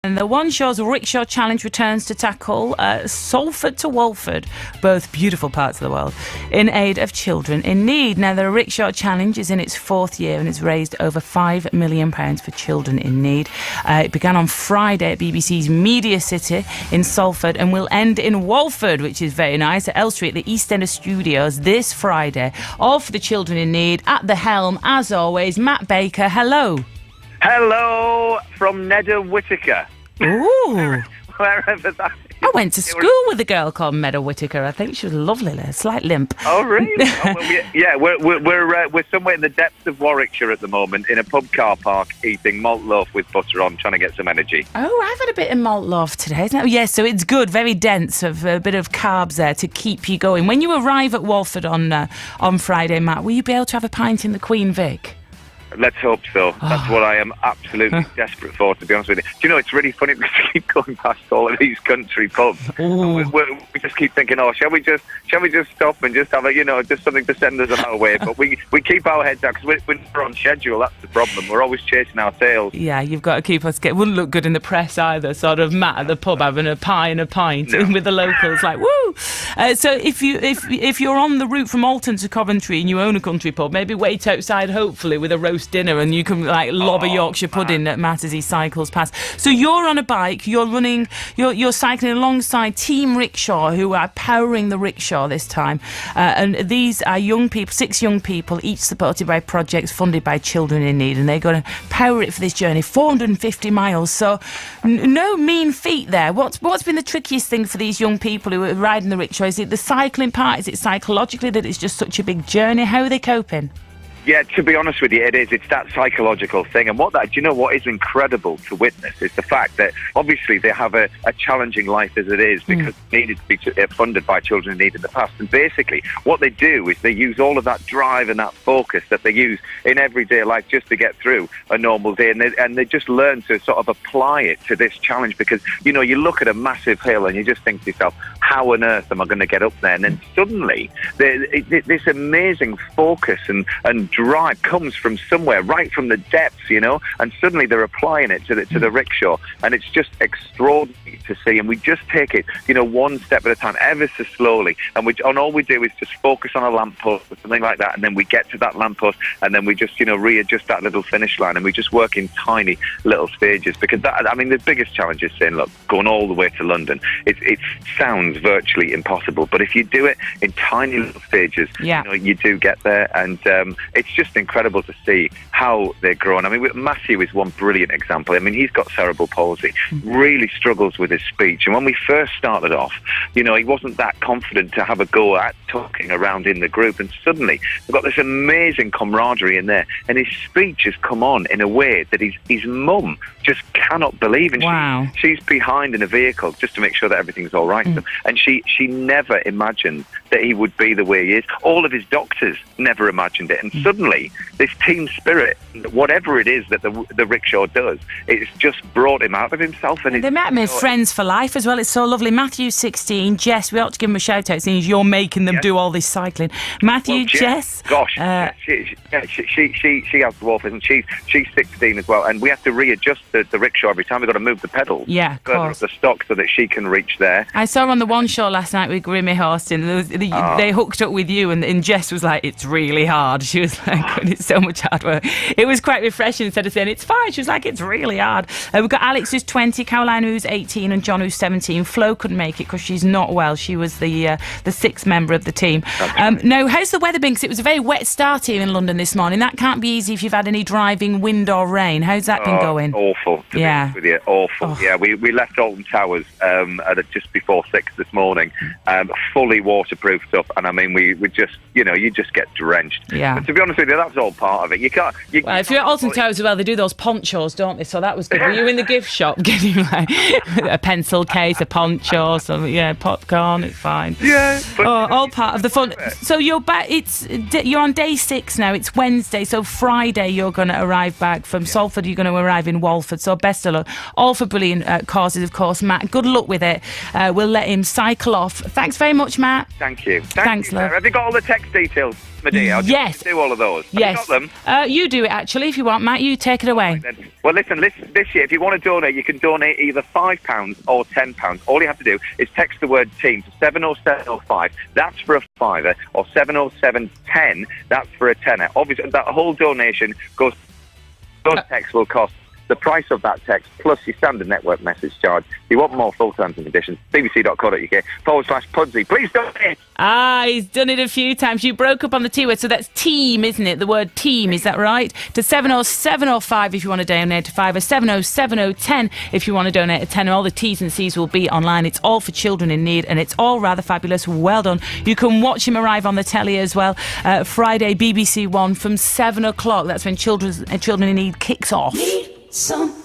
And the One Shaw's Rickshaw Challenge returns to tackle Salford to Walford, both beautiful parts of the world, in aid of children in need. Now, the Rickshaw Challenge is in its 4th year and it's raised over £5 million for children in need. It began on Friday at BBC's Media City in Salford and will end in Walford, which is very nice, at Elstree at the East End of Studios this Friday. All for the children in need. At the helm, as always, Matt Baker. Hello. Hello from Nedda Whittaker. Ooh. Wherever that is. I went to school with a girl called Meadow Whittaker. I think she was lovely, a slight limp. Oh, really? We're somewhere in the depths of Warwickshire at the moment, in a pub car park, eating malt loaf with butter on, trying to get some energy. Oh, I've had a bit of malt loaf today. Isn't it? Yes, so it's good, very dense, of a bit of carbs there to keep you going. When you arrive at Walford on Friday, Matt, will you be able to have a pint in the Queen Vic? Let's hope so. That's what I am absolutely desperate for, to be honest with you. Do you know, it's really funny because we keep going past all of these country pubs. And we just keep thinking, shall we just stop and just have just something to send us on our way? But we keep our heads down because we're never on schedule. That's the problem. We're always chasing our tails. Yeah, you've got to keep us. It wouldn't look good in the press either. Sort of Matt at the pub having a pie and a pint with the locals, like woo. So if you're on the route from Alton to Coventry and you own a country pub, maybe wait outside, hopefully with a roast dinner, and you can lob a Yorkshire pudding at Matt as he cycles past. So you're on a bike, you're cycling alongside Team Rickshaw, who are powering the rickshaw this time, and these are young people, 6 young people, each supported by projects funded by children in need, and they're going to power it for this journey, 450 miles. So no mean feat there. What's been the trickiest thing for these young people who are riding the rickshaw? Is it the cycling part? Is it psychologically that it's just such a big journey? How are they coping? Yeah, to be honest with you, it is. It's that psychological thing. And what is incredible to witness is the fact that obviously they have a challenging life as it is because they needed to be funded by children in need in the past. And basically what they do is they use all of that drive and that focus that they use in everyday life just to get through a normal day. And they just learn to sort of apply it to this challenge because, you look at a massive hill and you just think to yourself, how on earth am I going to get up there? And then suddenly this amazing focus and drive comes from somewhere, right from the depths, and suddenly they're applying it to the rickshaw, and it's just extraordinary to see. And we just take it, one step at a time, ever so slowly, and all we do is just focus on a lamppost or something like that, and then we get to that lamppost, and then we just, readjust that little finish line, and we just work in tiny little stages, because the biggest challenge is saying, look, going all the way to London, it sounds virtually impossible, but if you do it in tiny little stages, you do get there, and it's just incredible to see how they're growing. Matthew is one brilliant example. He's got cerebral palsy, really struggles with his speech, and when we first started off, he wasn't that confident to have a go at talking around in the group, and suddenly we've got this amazing camaraderie in there, and his speech has come on in a way that his mum just cannot believe, and she's behind in a vehicle just to make sure that everything's all right. And she never imagined that he would be the way he is. All of his doctors never imagined it, and suddenly this team spirit, whatever it is that the rickshaw does, it's just brought him out of himself. And they met me friends for life as well. It's so lovely. Matthew's 16. Jess, we ought to give him a shout out since you're making them do all this cycling. Matthew, Jess. Gosh, she has dwarfism, and she's 16 as well, and we have to readjust the rickshaw every time. We've got to move the pedals further up the stock so that she can reach there. I saw her on the One Shore last night with Grimmy Horston. They hooked up with you, and Jess was like, it's really hard. She was like, it's so much hard work. It was quite refreshing. Instead of saying it's fine, she was like, it's really hard. We've got Alex who's 20, Caroline who's 18, and John who's 17. Flo couldn't make it because she's not well. She was the sixth member of the team. Now, how's the weather been? Because it was a very wet start here in London this morning. That can't be easy if you've had any driving wind or rain. How's that been going? Awful, to be honest with you. Awful. Yeah, we left Alton Towers at just before 6 this morning, fully waterproofed up, and we just, you just get drenched. Yeah. But to be honest with you, that's all part of it. You can't. If you're at Alton Towers as well, they do those ponchos, don't they? So that was good. Were you in the gift shop getting a pencil case, a poncho, some popcorn? It's fine. Yeah. All part of the fun. So you're back. You're on day 6 now. It's Wednesday, so Friday you're going to arrive back from Salford. You're going to arrive in Walford. So best of luck. All for brilliant causes, of course, Matt. Good luck with it. We'll let him cycle off. Thanks very much, Matt. Thank you. Thanks, love. Have you got all the text details? Medea. Yes. Do all of those. Have Yes. you got them? You do it, actually, if you want, Matt. You take it away. Well, listen, this year, if you want to donate, you can donate either £5 or £10. All you have to do is text the word team to 70705. That's for a fiver. Or 70710. That's for a tenner. Obviously, that whole donation goes... Those texts will cost the price of that text plus your standard network message charge. If you want more full terms and conditions, bbc.co.uk/Pudsey. Please donate. He's done it a few times. You broke up on the T word, so that's team, isn't it? The word team, is that right? To 70705 if you want to donate a fiver, 70710 if you want to donate a tenner. All the T's and C's will be online. It's all for children in need, and it's all rather fabulous. Well done. You can watch him arrive on the telly as well. Friday, BBC One from 7 o'clock. That's when Children in Need kicks off. Some